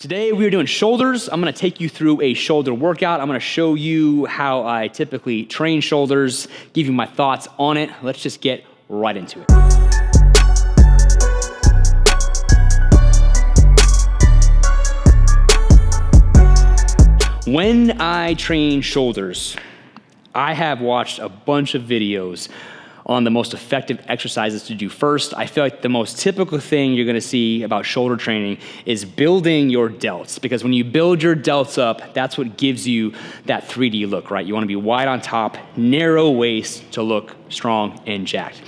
Today we are doing shoulders. I'm gonna take you through a shoulder workout. I'm gonna show you how I typically train shoulders, give you my thoughts on it. Let's just get right into it. When I train shoulders, I have watched a bunch of videos on the most effective exercises to do first. I feel like the most typical thing you're gonna see about shoulder training is building your delts, because when you build your delts up, that's what gives you that 3D look, right? You wanna be wide on top, narrow waist to look strong and jacked.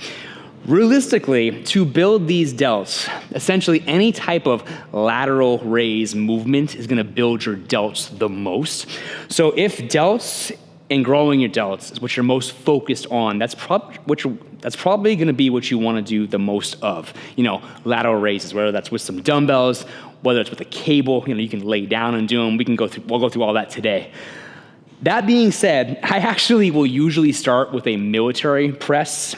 Realistically, to build these delts, essentially any type of lateral raise movement is gonna build your delts the most. So if delts and growing your delts is what you're most focused on, that's probably gonna be what you wanna do the most of. You know, lateral raises, whether that's with some dumbbells, whether it's with a cable, you can lay down and do them. We'll go through all that today. That being said, I actually will usually start with a military press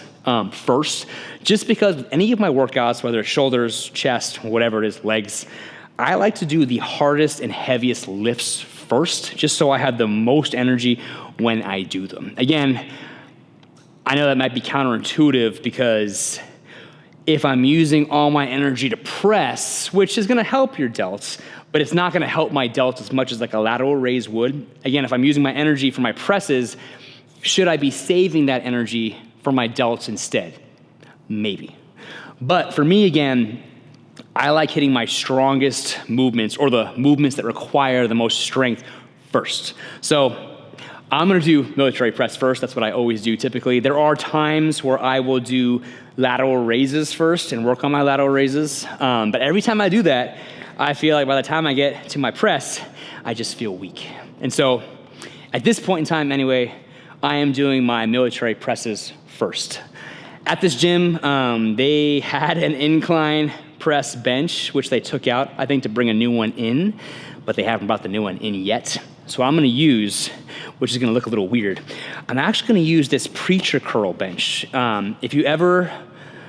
first, just because any of my workouts, whether it's shoulders, chest, whatever it is, legs, I like to do the hardest and heaviest lifts first, just so I have the most energy when I do them. Again, I know that might be counterintuitive, because if I'm using all my energy to press, which is gonna help your delts, but it's not gonna help my delts as much as like a lateral raise would. Again, if I'm using my energy for my presses, should I be saving that energy for my delts instead? Maybe. But for me, again, I like hitting my strongest movements, or the movements that require the most strength, first. So I'm gonna do military press first. That's what I always do typically. There are times where I will do lateral raises first and work on my lateral raises. But every time I do that, I feel like by the time I get to my press, I just feel weak. And so at this point in time anyway, I am doing my military presses first. At this gym, they had an incline press bench, which they took out, I think, to bring a new one in, but they haven't brought the new one in yet. So I'm gonna use, which is gonna look a little weird, I'm actually gonna use this preacher curl bench. If you ever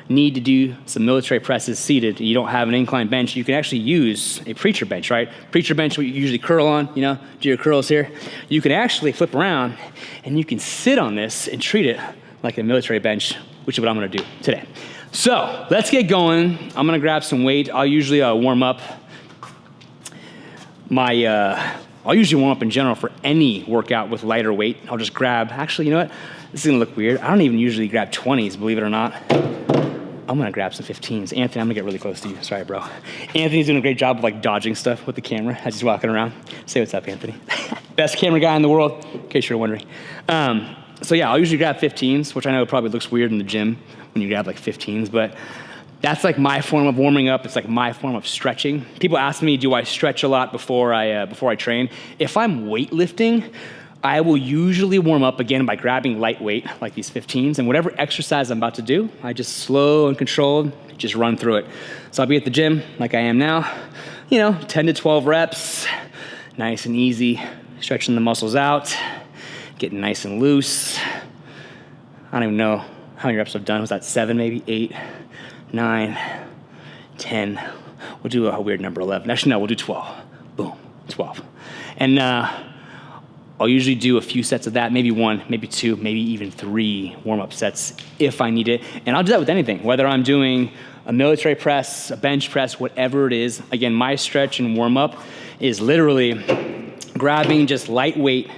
need to do some military presses seated, you don't have an incline bench, you can actually use a preacher bench, right? Preacher bench, what you usually curl on, do your curls here. You can actually flip around and you can sit on this and treat it like a military bench, which is what I'm gonna do today. So let's get going. I'm gonna grab some weight. I'll usually warm up I'll usually warm up in general for any workout with lighter weight. I'll just grab, actually, you know what? This is gonna look weird. I don't even usually grab 20s, believe it or not. I'm gonna grab some 15s. Anthony, I'm gonna get really close to you. Sorry, bro. Anthony's doing a great job of like dodging stuff with the camera as he's walking around. Say what's up, Anthony. Best camera guy in the world, in case you're wondering. So yeah, I'll usually grab 15s, which I know probably looks weird in the gym when you grab like 15s, but that's like my form of warming up. It's like my form of stretching. People ask me, do I stretch a lot before I train? If I'm weightlifting, I will usually warm up again by grabbing lightweight, like these 15s, and whatever exercise I'm about to do, I just slow and controlled, just run through it. So I'll be at the gym like I am now, 10 to 12 reps, nice and easy, stretching the muscles out, getting nice and loose. I don't even know how many reps I've done. Was that 7, maybe 8? 9, 10, we'll do a weird number, 11. Actually, no, we'll do 12. Boom, 12. And I'll usually do a few sets of that, maybe 1, maybe 2, maybe even 3 warm-up sets if I need it. And I'll do that with anything, whether I'm doing a military press, a bench press, whatever it is. Again, my stretch and warm-up is literally grabbing just lightweight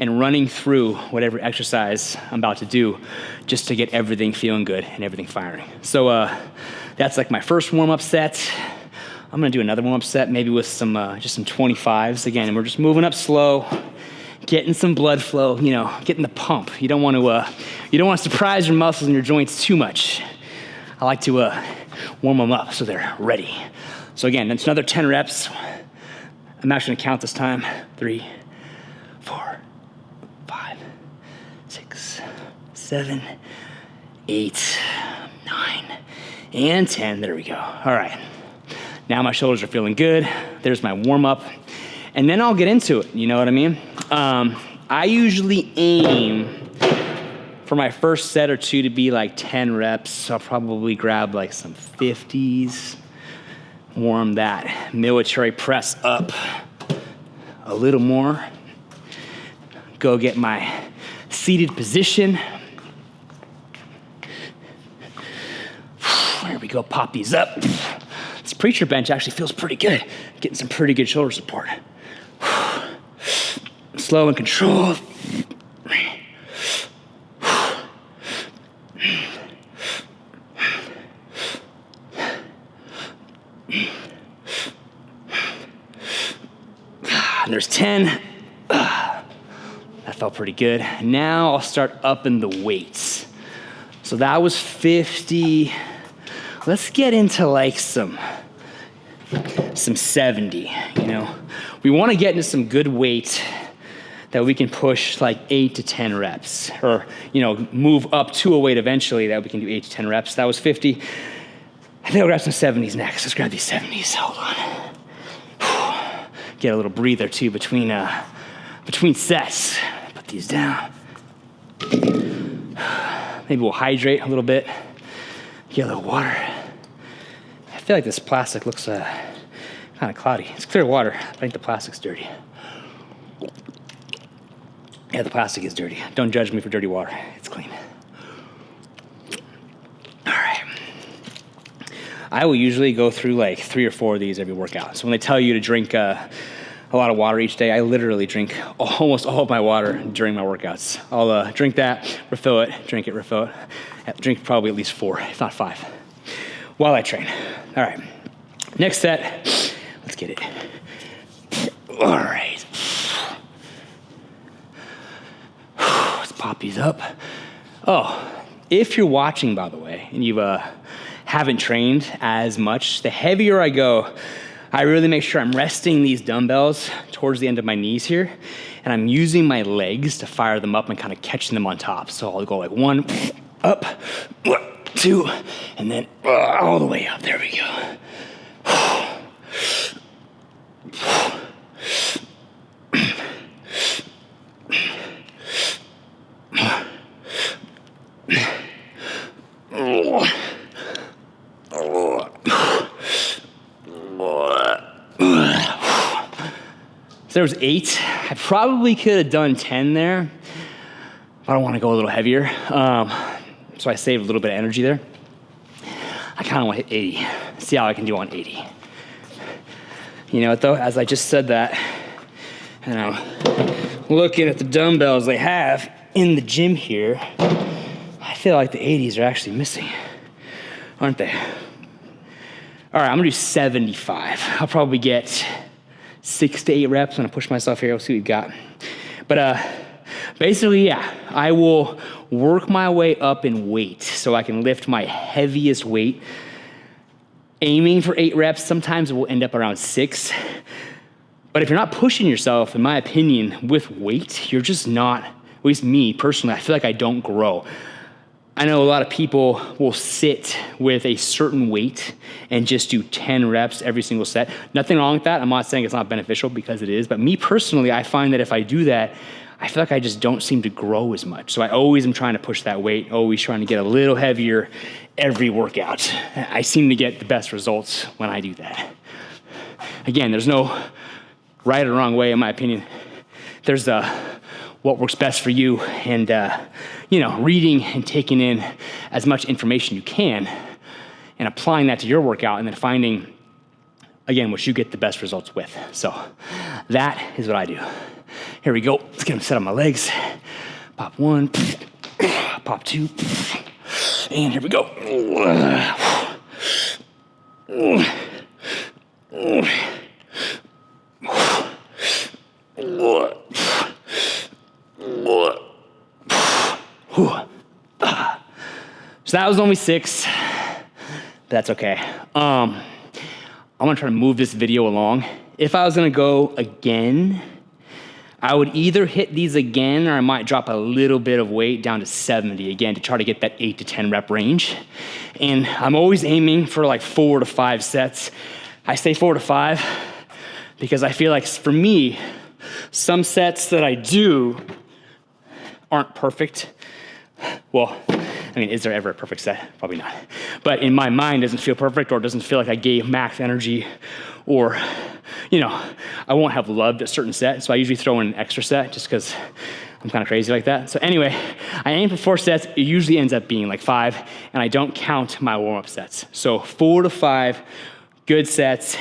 and running through whatever exercise I'm about to do, just to get everything feeling good and everything firing. So that's like my first warm-up set. I'm gonna do another warm-up set, maybe with some just some 25s. Again, we're just moving up slow, getting some blood flow, getting the pump. You don't want to surprise your muscles and your joints too much. I like to warm them up so they're ready. So again, that's another 10 reps. I'm actually gonna count this time. 3, 4, 5, 6, 7, 8, 9, and 10. There we go. All right. Now my shoulders are feeling good. There's my warm up. And then I'll get into it. You know what I mean? I usually aim for my first set or two to be like 10 reps. So I'll probably grab like some 50s, warm that military press up a little more. Go get my seated position. There we go, pop these up. This preacher bench actually feels pretty good. Getting some pretty good shoulder support. Slow and controlled. And there's 10. That felt pretty good. Now I'll start upping the weights. So that was 50. Let's get into like some 70, you know. We want to get into some good weight that we can push like 8 to 10 reps, or, you know, move up to a weight eventually that we can do 8 to 10 reps. That was 50. I think I'll grab some 70s next. Let's grab these 70s. Hold on. Get a little breather too between sets. Put these down. Maybe we'll hydrate a little bit. Get a little water. I feel like this plastic looks kind of cloudy. It's clear water, but I think the plastic's dirty. Yeah, the plastic is dirty. Don't judge me for dirty water. It's clean. All right. I will usually go through like 3 or 4 of these every workout. So when they tell you to drink a lot of water each day, I literally drink almost all of my water during my workouts. I'll drink that, refill it, drink it, refill it. Drink probably at least 4, if not 5, while I train. All right. Next set. Let's get it. All right. Let's pop these up. Oh, if you're watching, by the way, and you haven't trained as much, the heavier I go, I really make sure I'm resting these dumbbells towards the end of my knees here, and I'm using my legs to fire them up and kind of catching them on top. So I'll go like 1, up, 2, and then all the way up. There we go. So there was 8. I probably could have done 10 there, but I want to go a little heavier. So I saved a little bit of energy there. I kind of want to hit 80. See how I can do on 80. You know what though, as I just said that, and I'm looking at the dumbbells they have in the gym here, I feel like the 80s are actually missing, aren't they? All right, I'm gonna do 75. I'll probably get 6 to 8 reps. I'm gonna push myself here. We'll see what we've got. But basically, yeah, I will work my way up in weight so I can lift my heaviest weight. Aiming for 8 reps, sometimes it will end up around 6. But if you're not pushing yourself, in my opinion, with weight, you're just not, at least me personally, I feel like I don't grow. I know a lot of people will sit with a certain weight and just do 10 reps every single set. Nothing wrong with that. I'm not saying it's not beneficial, because it is. But me personally, I find that if I do that, I feel like I just don't seem to grow as much. So I always am trying to push that weight, always trying to get a little heavier every workout. I seem to get the best results when I do that. Again, there's no right or wrong way, in my opinion. There's what works best for you, and reading and taking in as much information you can and applying that to your workout, and then finding, again, what you get the best results with. So that is what I do. Here we go. Let's get them set on my legs. Pop 1, pop 2, and here we go. So that was only 6. That's okay. I'm gonna try to move this video along. If I was gonna go again, I would either hit these again, or I might drop a little bit of weight down to 70 again to try to get that 8 to 10 rep range. And I'm always aiming for like 4 to 5 sets. I say 4 to 5 because I feel like, for me, some sets that I do aren't perfect. Well, and I mean, is there ever a perfect set? Probably not. But in my mind, it doesn't feel perfect, or it doesn't feel like I gave max energy, or, I won't have loved a certain set. So I usually throw in an extra set just because I'm kind of crazy like that. So anyway, I aim for 4 sets. It usually ends up being like 5, and I don't count my warm-up sets. So 4 to 5 good sets,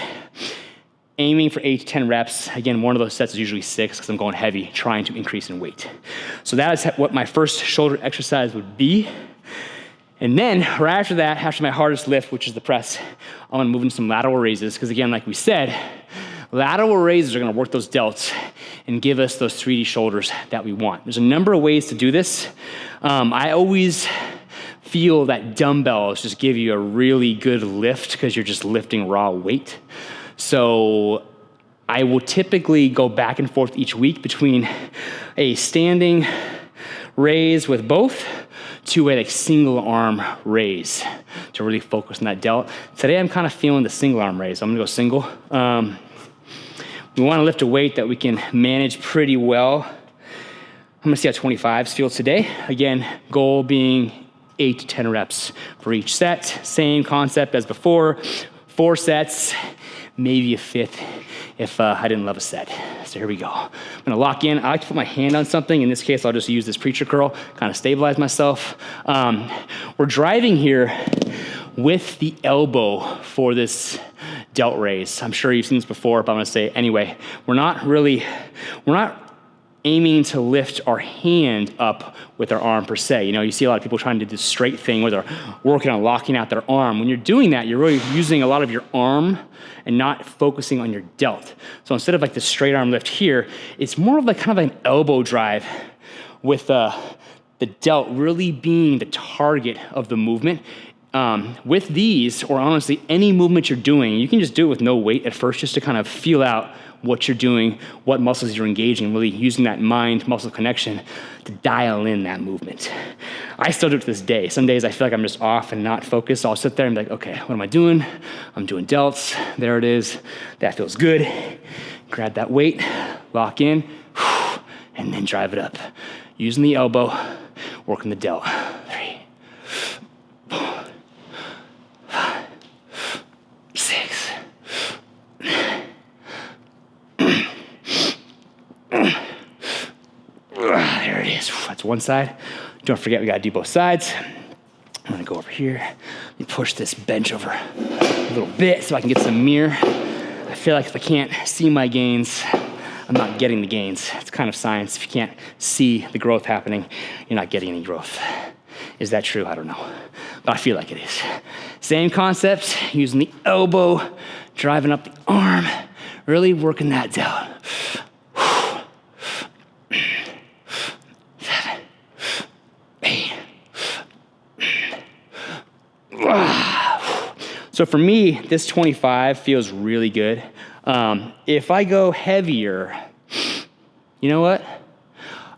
aiming for 8 to 10 reps. Again, one of those sets is usually 6 because I'm going heavy, trying to increase in weight. So that is what my first shoulder exercise would be. And then right after that, after my hardest lift, which is the press, I'm gonna move into some lateral raises, because again, like we said, lateral raises are gonna work those delts and give us those 3D shoulders that we want. There's a number of ways to do this. I always feel that dumbbells just give you a really good lift because you're just lifting raw weight. So I will typically go back and forth each week between a standing raise with both to a single arm raise to really focus on that delt. Today I'm kind of feeling the single arm raise. I'm gonna go single. We wanna lift a weight that we can manage pretty well. I'm gonna see how 25s feel today. Again, goal being 8 to 10 reps for each set. Same concept as before, 4 sets, maybe a 5th if I didn't love a set. So here we go. I'm gonna lock in. I like to put my hand on something. In this case, I'll just use this preacher curl, kind of stabilize myself. We're driving here with the elbow for this delt raise. I'm sure you've seen this before, but I'm gonna say it anyway. We're not aiming to lift our hand up with our arm per se. You see a lot of people trying to do this straight thing where they're working on locking out their arm. When you're doing that, you're really using a lot of your arm and not focusing on your delt. So instead of like the straight arm lift here, it's more of like kind of an elbow drive with the delt really being the target of the movement. With these, or honestly any movement you're doing, you can just do it with no weight at first just to kind of feel out what you're doing, what muscles you're engaging, really using that mind-muscle connection to dial in that movement. I still do it to this day. Some days I feel like I'm just off and not focused, so I'll sit there and be like, okay, what am I doing? I'm doing delts. There it is. That feels good. Grab that weight, lock in, and then drive it up. Using the elbow, working the delt. 3, 4, 5, 6. There it is. That's one side. Don't forget, we gotta do both sides. I'm gonna go over here. Let me push this bench over a little bit so I can get some mirror. I feel like if I can't see my gains, I'm not getting the gains. It's kind of science. If you can't see the growth happening, you're not getting any growth. Is that true? I don't know. But I feel like it is. Same concept, using the elbow, driving up the arm, really working that down. 7, 8. So for me, this 25 feels really good. If I go heavier, you know what?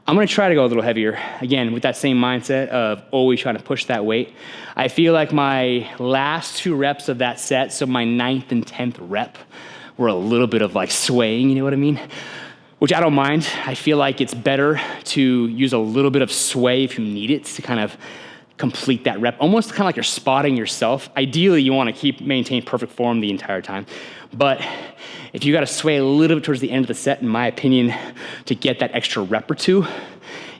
I'm gonna try to go a little heavier, again, with that same mindset of always trying to push that weight. I feel like my last 2 reps of that set, so my 9th and 10th rep, were a little bit of like swaying, you know what I mean? Which I don't mind. I feel like it's better to use a little bit of sway if you need it to kind of complete that rep, almost kind of like you're spotting yourself. Ideally, you wanna maintain perfect form the entire time. But if you gotta sway a little bit towards the end of the set, in my opinion, to get that extra rep or 2,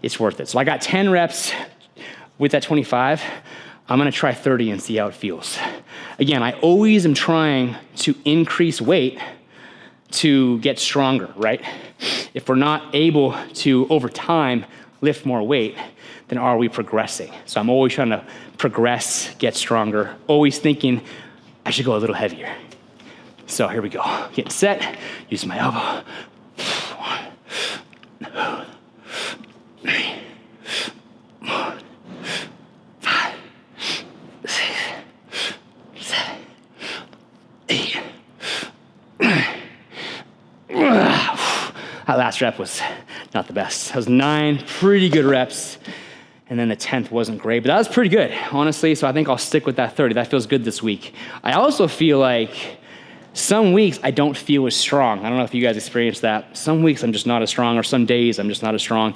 it's worth it. So I got 10 reps with that 25. I'm gonna try 30 and see how it feels. Again, I always am trying to increase weight to get stronger, right? If we're not able to, over time, lift more weight, then are we progressing? So I'm always trying to progress, get stronger, always thinking I should go a little heavier. So here we go. Getting set, using my elbow. 1, 2, 3, 4, 5, 6, 7, 8. That last rep was not the best. That was 9 pretty good reps. And then the 10th wasn't great, but that was pretty good, honestly. So I think I'll stick with that 30. That feels good this week. I also feel like some weeks I don't feel as strong. I don't know if you guys experience that. Some weeks I'm just not as strong, or some days I'm just not as strong.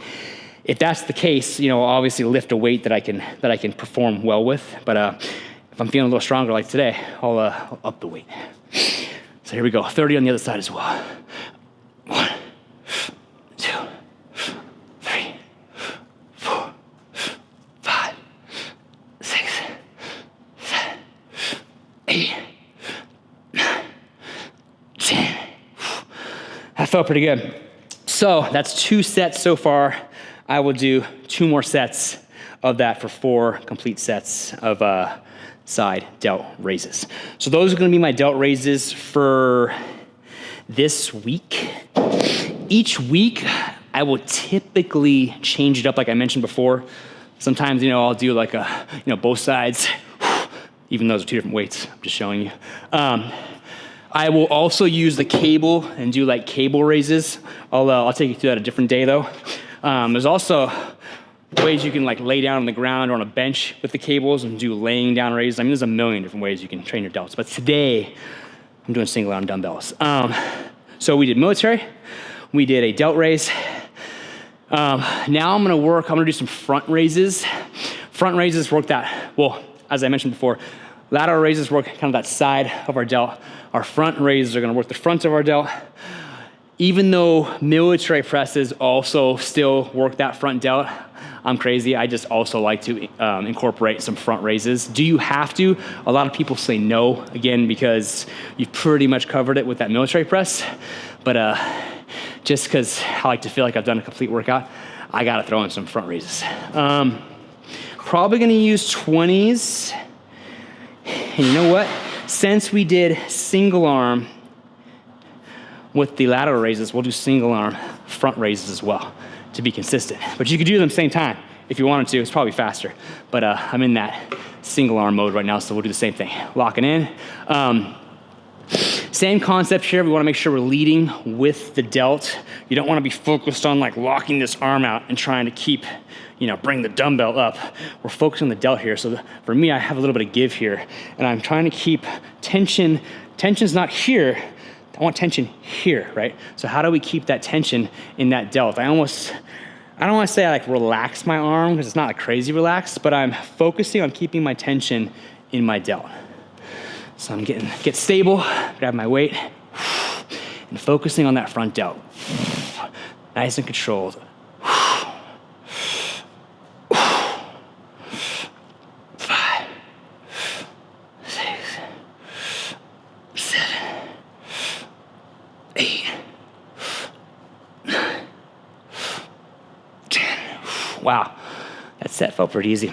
If that's the case, you know, I'll obviously lift a weight that I can perform well with. But if I'm feeling a little stronger like today, I'll up the weight. So here we go, 30 on the other side as well. 1, 2, 3, 4, 5, 6, 7, 8, 9, 10. That felt pretty good. So that's 2 sets so far. I will do 2 more sets of that for 4 complete sets of side delt raises. So those are gonna be my delt raises for this week. Each week, I will typically change it up like I mentioned before. Sometimes, you know, I'll do like both sides, even though those are 2 different weights, I'm just showing you. I will also use the cable and do like cable raises. I'll take you through that a different day though. There's also ways you can like lay down on the ground or on a bench with the cables and do laying down raises. I mean, there's a million different ways you can train your delts, but today I'm doing single arm dumbbells. So we did military, we did a delt raise. Now I'm gonna do some front raises. Front raises work as I mentioned before, lateral raises work kind of that side of our delt. Our front raises are gonna work the front of our delt. Even though military presses also still work that front delt, I'm crazy. I just also like to incorporate some front raises. Do you have to? A lot of people say no, again, because you've pretty much covered it with that military press. But just because I like to feel like I've done a complete workout, I gotta throw in some front raises. Probably gonna use 20s. And you know what? Since we did single arm with the lateral raises, we'll do single arm front raises as well to be consistent. But you could do them same time if you wanted to. It's probably faster. But I'm in that single arm mode right now, so we'll do the same thing. Locking in. Same concept here. We wanna make sure we're leading with the delt. You don't wanna be focused on like locking this arm out and trying to keep, bring the dumbbell up. We're focusing on the delt here. So for me, I have a little bit of give here, and I'm trying to keep tension. Tension's not here. I want tension here, right? So how do we keep that tension in that delt? I don't want to say I like relax my arm because it's not like crazy relaxed, but I'm focusing on keeping my tension in my delt. So I'm get stable, grab my weight, and focusing on that front delt. Nice and controlled. 5, 6, 7, 8, 9, 10. Wow, that set felt pretty easy.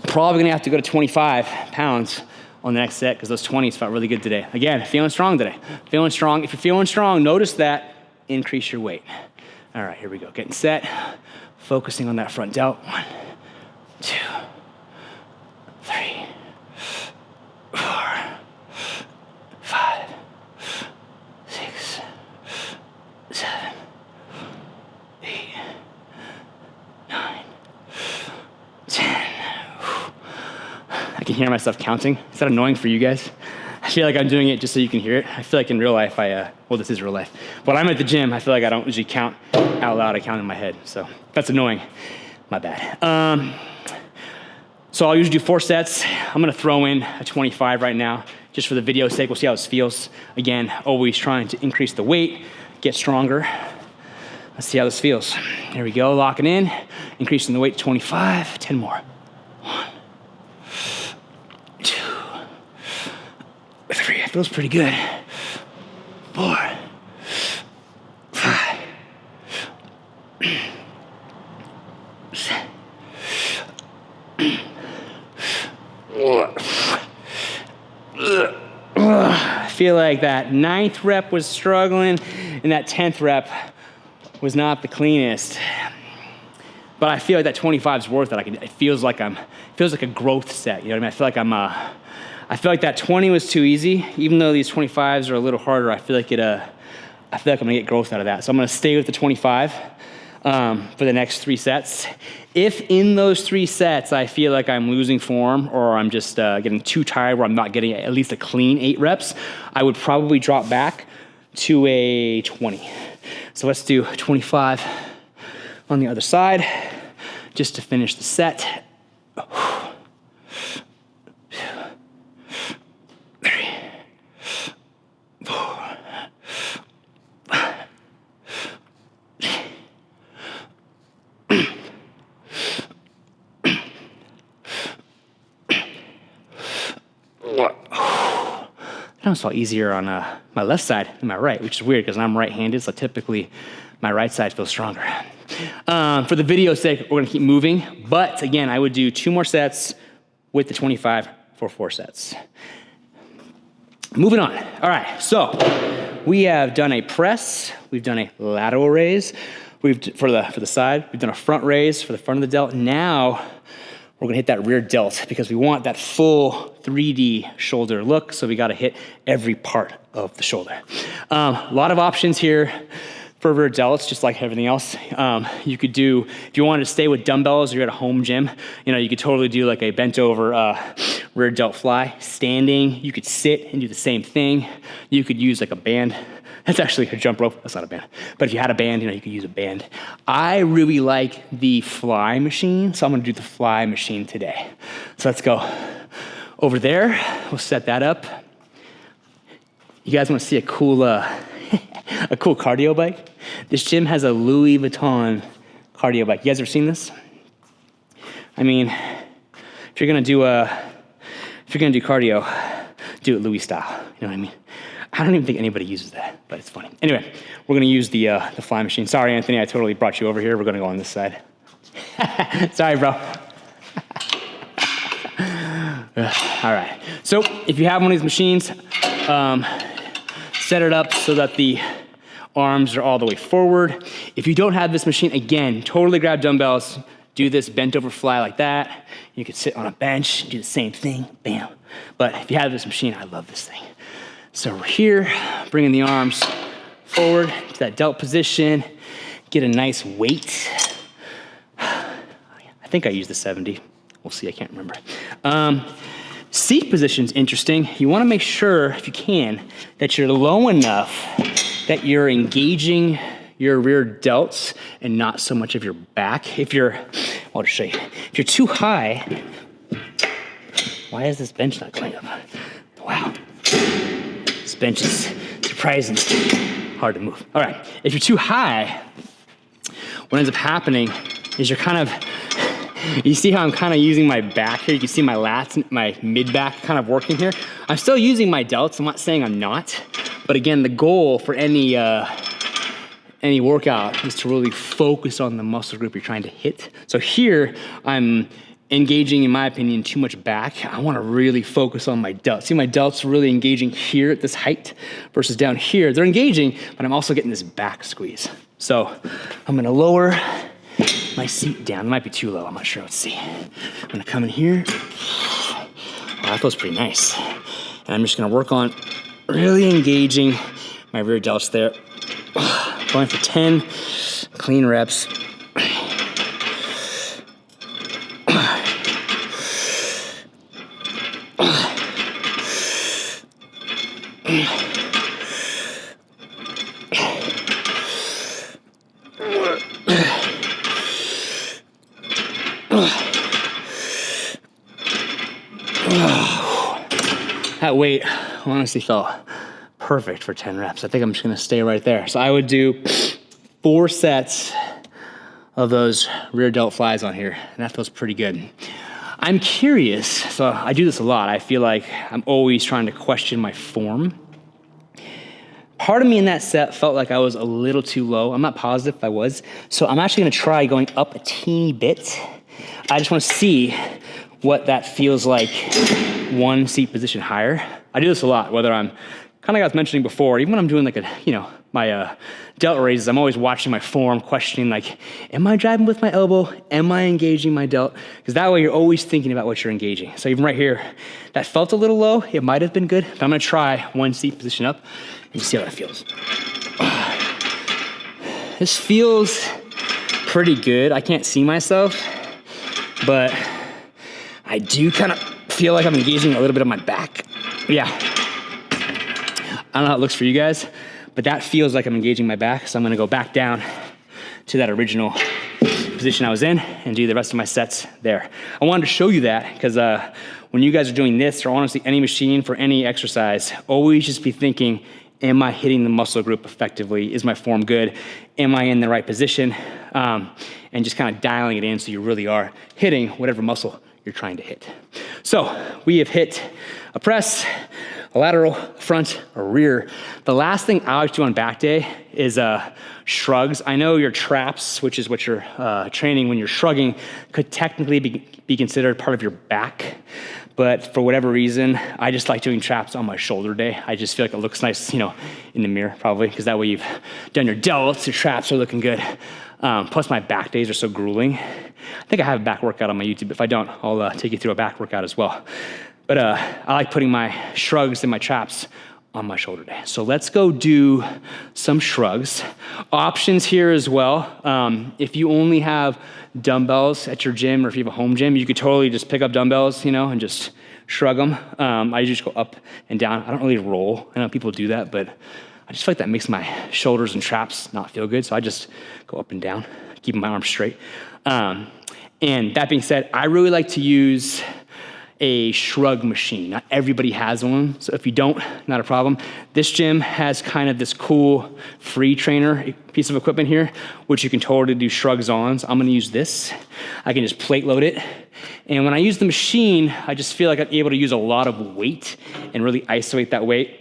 Probably gonna have to go to 25 pounds on the next set because those 20s felt really good today. Again, feeling strong today. Feeling strong. If you're feeling strong, notice that, increase your weight. All right, here we go. Getting set, focusing on that front delt. 1, 2, 3, 4, 5, 6, 7, 8, 9, 10. I can hear myself counting. Is that annoying for you guys? I feel like I'm doing it just so you can hear it. I feel like in real life, well, this is real life. When I'm at the gym, I feel like I don't usually count out loud. I count in my head. So that's annoying. My bad. So I'll usually do 4 sets. I'm gonna throw in a 25 right now, just for the video's sake. We'll see how this feels. Again, always trying to increase the weight, get stronger. Let's see how this feels. Here we go, locking in, increasing the weight to 25, 10 more. 1, 2, 3, it feels pretty good. 4, 5, 6. I feel like that 9th rep was struggling and that 10th rep was not the cleanest. But I feel like that 25 is worth it. It feels like a growth set. You know what I mean? I feel like that 20 was too easy. Even though these 25s are a little harder, I feel like I'm gonna get growth out of that. So I'm gonna stay with the 25 for the next 3 sets. If in those 3 sets I feel like I'm losing form or I'm just getting too tired where I'm not getting at least a clean 8 reps, I would probably drop back to a 20. So let's do 25 on the other side, just to finish the set. 3, 4. It almost felt easier on my left side than my right, which is weird because I'm right-handed, so typically my right side feels stronger. For the video's sake, we're gonna keep moving, but again, I would do 2 more sets with the 25 for 4 sets. Moving on. All right, so we have done a press, we've done a lateral raise, for the side, we've done a front raise for the front of the delt. Now we're gonna hit that rear delt because we want that full 3D shoulder look, so we gotta hit every part of the shoulder. A lot of options here for rear delts, just like everything else. You could do, if you wanted to stay with dumbbells or you're at a home gym, you could totally do like a bent over rear delt fly. Standing, you could sit and do the same thing. You could use like a band. That's actually a jump rope, that's not a band. But if you had a band, you could use a band. I really like the fly machine, so I'm gonna do the fly machine today. So let's go over there, we'll set that up. You guys wanna see a cool, a cool cardio bike? This gym has a Louis Vuitton cardio bike. You guys ever seen this? I mean, if you're gonna do cardio, do it Louis style, you know what I mean? I don't even think anybody uses that, but it's funny. Anyway, we're gonna use the fly machine. Sorry, Anthony, I totally brought you over here. We're gonna go on this side. Sorry, bro. All right, so if you have one of these machines, set it up so that the arms are all the way forward. If you don't have this machine, again, totally grab dumbbells, do this bent over fly like that. You could sit on a bench, do the same thing, bam. But if you have this machine, I love this thing. So we're here, bringing the arms forward to that delt position, get a nice weight. I think I used the 70. We'll see, I can't remember. Seat position's interesting. You wanna make sure, if you can, that you're low enough that you're engaging your rear delts and not so much of your back. I'll just show you. If you're too high, why is this bench not going up? Wow. This bench is surprisingly hard to move. All right, if you're too high, what ends up happening is you're kind of, you see how I'm kind of using my back here? You can see my lats, my mid-back kind of working here. I'm still using my delts, I'm not saying I'm not, but again, the goal for any workout is to really focus on the muscle group you're trying to hit. So here, I'm engaging, in my opinion, too much back. I wanna really focus on my delts. See, my delts really engaging here at this height versus down here. They're engaging, but I'm also getting this back squeeze. So I'm gonna lower my seat down. It might be too low, I'm not sure, let's see. I'm gonna come in here. Oh, that feels pretty nice. And I'm just gonna work on really engaging my rear delts there. Going for 10 clean reps. That weight honestly felt perfect for 10 reps. I think I'm just gonna stay right there. So I would do 4 sets of those rear delt flies on here, and that feels pretty good. I'm curious, so I do this a lot. I feel like I'm always trying to question my form. Part of me in that set felt like I was a little too low. I'm not positive if I was. So I'm actually gonna try going up a teeny bit. I just wanna see what that feels like 1 seat position higher. I do this a lot, whether I'm, kind of like I was mentioning before, even when I'm doing like my delt raises, I'm always watching my form, questioning like, am I driving with my elbow? Am I engaging my delt? Because that way you're always thinking about what you're engaging. So even right here, that felt a little low. It might have been good, but I'm gonna try 1 seat position up and see how that feels. This feels pretty good. I can't see myself, but I do kind of feel like I'm engaging a little bit of my back. Yeah. I don't know how it looks for you guys, but that feels like I'm engaging my back, so I'm gonna go back down to that original position I was in and do the rest of my sets there. I wanted to show you that because when you guys are doing this, or honestly any machine for any exercise, always just be thinking, am I hitting the muscle group effectively? Is my form good? Am I in the right position? And just kind of dialing it in so you really are hitting whatever muscle you're trying to hit. So we have hit a press, a lateral, front, a rear. The last thing I like to do on back day is shrugs. I know your traps, which is what you're training when you're shrugging, could technically be considered part of your back. But for whatever reason, I just like doing traps on my shoulder day. I just feel like it looks nice, in the mirror probably, because that way you've done your delts, your traps are looking good. Plus my back days are so grueling. I think I have a back workout on my YouTube. If I don't, I'll take you through a back workout as well. But I like putting my shrugs and my traps on my shoulder day. So let's go do some shrugs. Options here as well. If you only have dumbbells at your gym or if you have a home gym, you could totally just pick up dumbbells, and just shrug them. I usually just go up and down. I don't really roll. I know people do that, but I just feel like that makes my shoulders and traps not feel good. So I just go up and down, keeping my arms straight. And that being said, I really like to use a shrug machine. Not everybody has one, so if you don't, not a problem. This gym has kind of this cool free trainer piece of equipment here, which you can totally do shrugs on. So I'm gonna use this. I can just plate load it. And when I use the machine, I just feel like I'm able to use a lot of weight and really isolate that weight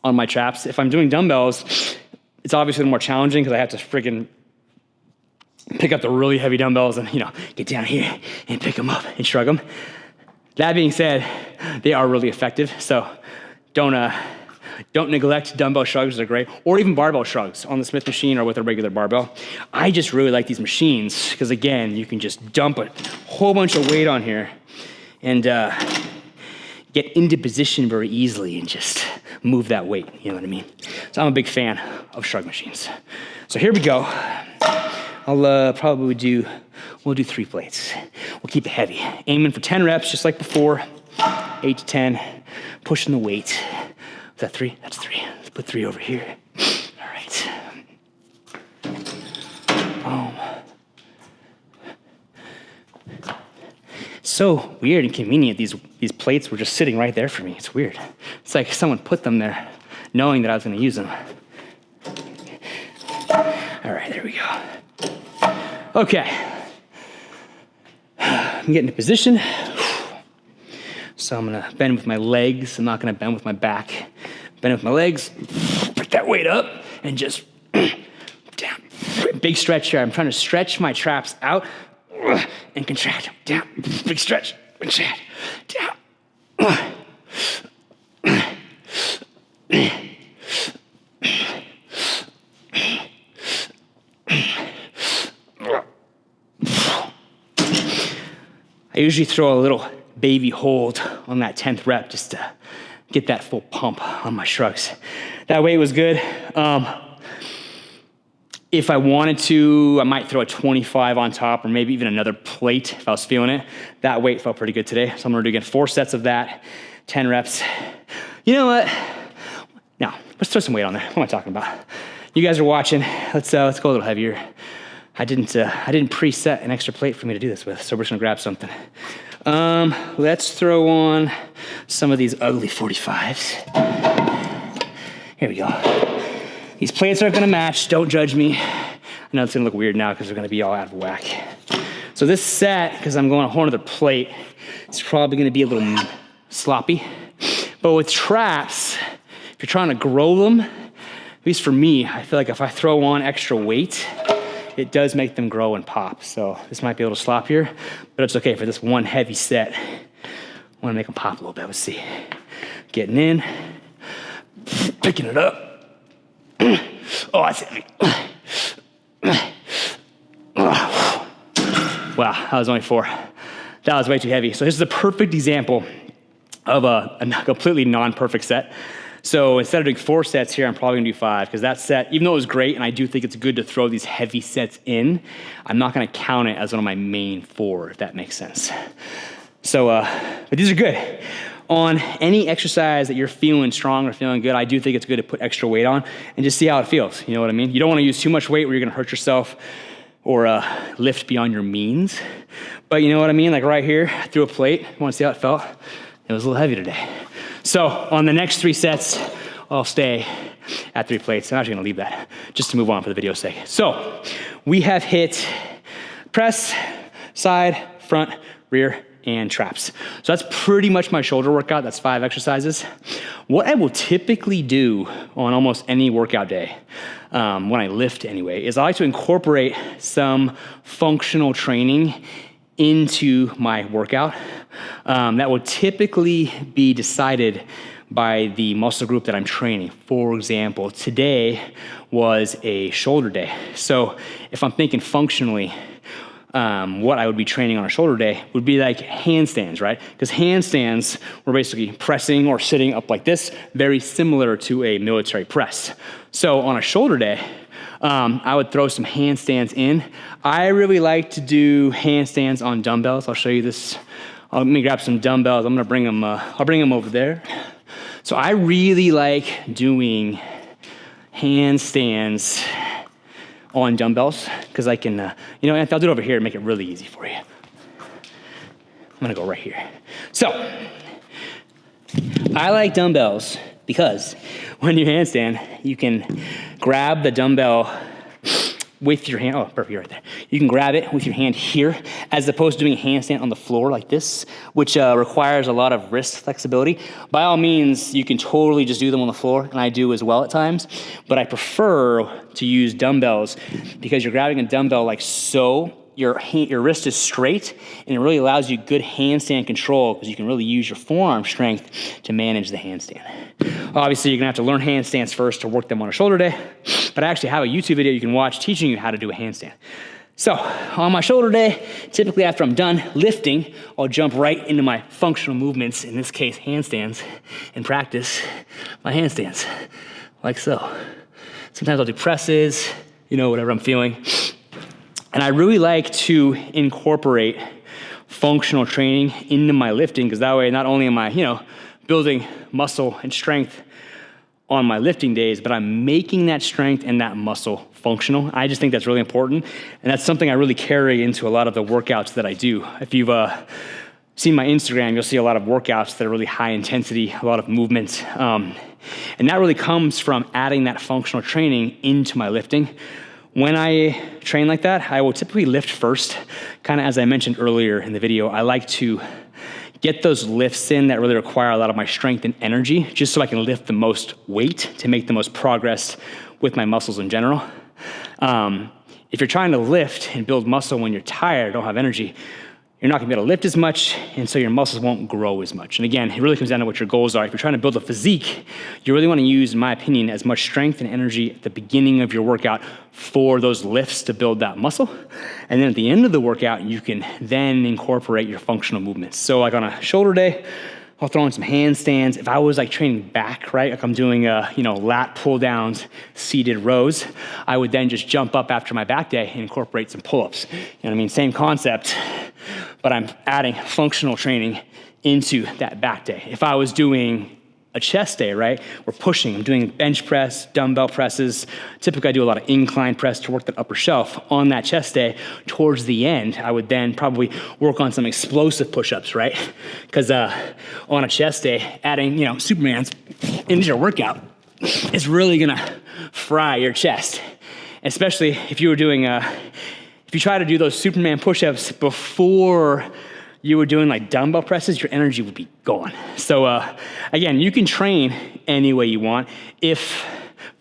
on my traps. If I'm doing dumbbells, it's obviously more challenging because I have to freaking pick up the really heavy dumbbells and, get down here and pick them up and shrug them. That being said, they are really effective, so don't neglect dumbbell shrugs, they're great, or even barbell shrugs on the Smith machine or with a regular barbell. I just really like these machines because, again, you can just dump a whole bunch of weight on here and get into position very easily and just move that weight, you know what I mean? So I'm a big fan of shrug machines. So here we go. We'll do 3 plates. We'll keep it heavy. Aiming for 10 reps, just like before. 8 to 10, pushing the weight. Is that 3? That's 3. Let's put 3 over here. All right. Boom. So weird and convenient. These plates were just sitting right there for me. It's weird. It's like someone put them there knowing that I was gonna use them. All right, there we go. Okay. I'm getting to position. So I'm gonna bend with my legs. I'm not gonna bend with my back. Bend with my legs, pick that weight up, and just down. Big stretch here. I'm trying to stretch my traps out and contract. Down. Big stretch. Contract. Down. I usually throw a little baby hold on that 10th rep just to get that full pump on my shrugs. That weight was good. If I wanted to, I might throw a 25 on top or maybe even another plate if I was feeling it. That weight felt pretty good today. So I'm gonna do again 4 sets of that, 10 reps. You know what? Now, let's throw some weight on there. What am I talking about? You guys are watching. Let's go a little heavier. I didn't preset an extra plate for me to do this with, so we're just gonna grab something. Let's throw on some of these ugly 45s. Here we go. These plates aren't gonna match, don't judge me. I know it's gonna look weird now because they're gonna be all out of whack. So this set, because I'm going a whole other plate, it's probably gonna be a little sloppy. But with traps, if you're trying to grow them, at least for me, I feel like if I throw on extra weight, it does make them grow and pop. So this might be a little sloppier, but it's okay for this one heavy set. I wanna make them pop a little bit, let's see. Getting in, picking it up. Oh, that's heavy. Wow, that was only 4. That was way too heavy. So this is a perfect example of a completely non-perfect set. So instead of doing 4 sets here, I'm probably gonna do 5 because that set, even though it was great, and I do think it's good to throw these heavy sets in, I'm not gonna count it as one of my main 4, if that makes sense. So, but these are good. On any exercise that you're feeling strong or feeling good, I do think it's good to put extra weight on and just see how it feels, you know what I mean? You don't wanna use too much weight where you're gonna hurt yourself. or lift beyond your means. But you know what I mean? Like right here, I threw a plate. You wanna see how it felt? It was a little heavy today. So on the next 3 sets, I'll stay at 3 plates. I'm actually gonna leave that just to move on for the video's sake. So we have hit press, side, front, rear, and traps. So that's pretty much my shoulder workout. That's 5 exercises. What I will typically do on almost any workout day, when I lift anyway, is I like to incorporate some functional training into my workout. That will typically be decided by the muscle group that I'm training. For example, today was a shoulder day. So if I'm thinking functionally, what I would be training on a shoulder day would be like handstands, right? Because handstands, we're basically pressing or sitting up like this, very similar to a military press. So on a shoulder day, I would throw some handstands in. I really like to do handstands on dumbbells. I'll show you this. Let me grab some dumbbells. I'm gonna bring them, I'll bring them over there. So I really like doing handstands on dumbbells because I can, and I'll do it over here and make it really easy for you. I'm gonna go right here. So, I like dumbbells because when you handstand, you can grab the dumbbell with your hand. Oh, perfect, you're right there. You can grab it with your hand here as opposed to doing a handstand on the floor like this, which requires a lot of wrist flexibility. By all means, you can totally just do them on the floor, and I do as well at times, but I prefer to use dumbbells because you're grabbing a dumbbell like so, your wrist is straight, and it really allows you good handstand control because you can really use your forearm strength to manage the handstand. Obviously, you're gonna have to learn handstands first to work them on a shoulder day, but I actually have a YouTube video you can watch teaching you how to do a handstand. So, on my shoulder day, typically after I'm done lifting, I'll jump right into my functional movements, in this case, handstands, and practice my handstands, like so. Sometimes I'll do presses, whatever I'm feeling. And I really like to incorporate functional training into my lifting because that way not only am I, building muscle and strength on my lifting days, but I'm making that strength and that muscle functional. I just think that's really important. And that's something I really carry into a lot of the workouts that I do. If you've seen my Instagram, you'll see a lot of workouts that are really high intensity, a lot of movement. And that really comes from adding that functional training into my lifting. When I train like that, I will typically lift first. Kind of as I mentioned earlier in the video, I like to get those lifts in that really require a lot of my strength and energy, just so I can lift the most weight to make the most progress with my muscles in general. If you're trying to lift and build muscle when you're tired, don't have energy, you're not gonna be able to lift as much, and so your muscles won't grow as much. And again, it really comes down to what your goals are. If you're trying to build a physique, you really wanna use, in my opinion, as much strength and energy at the beginning of your workout for those lifts to build that muscle. And then at the end of the workout, you can then incorporate your functional movements. So like on a shoulder day, I'll throw in some handstands. If I was like training back, right, like I'm doing lat pull downs, seated rows, I would then just jump up after my back day and incorporate some pull-ups. You know what I mean? Same concept, but I'm adding functional training into that back day. If I was doing a chest day, right, we're pushing, I'm doing bench press, dumbbell presses. Typically I do a lot of incline press to work that upper shelf. On that chest day, towards the end, I would then probably work on some explosive push-ups, right? Because on a chest day, adding, Supermans into your workout is really gonna fry your chest. Especially if you were doing, if you try to do those Superman push-ups before you were doing like dumbbell presses, your energy would be gone. So again, you can train any way you want. If,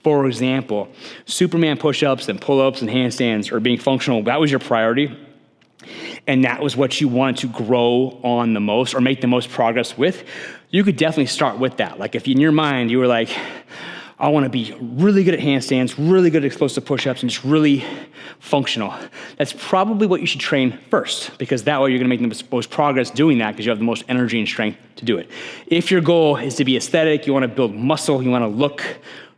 for example, Superman push-ups and pull-ups and handstands are being functional, that was your priority, and that was what you wanted to grow on the most or make the most progress with, you could definitely start with that. Like if in your mind you were like, I want to be really good at handstands, really good at explosive push-ups, and just really functional. That's probably what you should train first, because that way you're going to make the most progress doing that because you have the most energy and strength to do it. If your goal is to be aesthetic, you want to build muscle, you want to look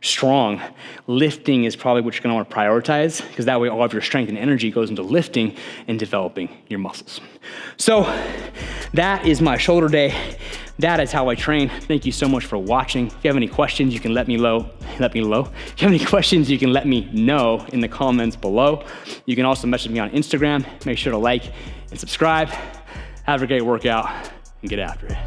strong, lifting is probably what you're gonna wanna prioritize, because that way all of your strength and energy goes into lifting and developing your muscles. So that is my shoulder day. That is how I train. Thank you so much for watching. If you have any questions, you can let me know. If you have any questions, you can let me know in the comments below. You can also message me on Instagram. Make sure to like and subscribe. Have a great workout and get after it.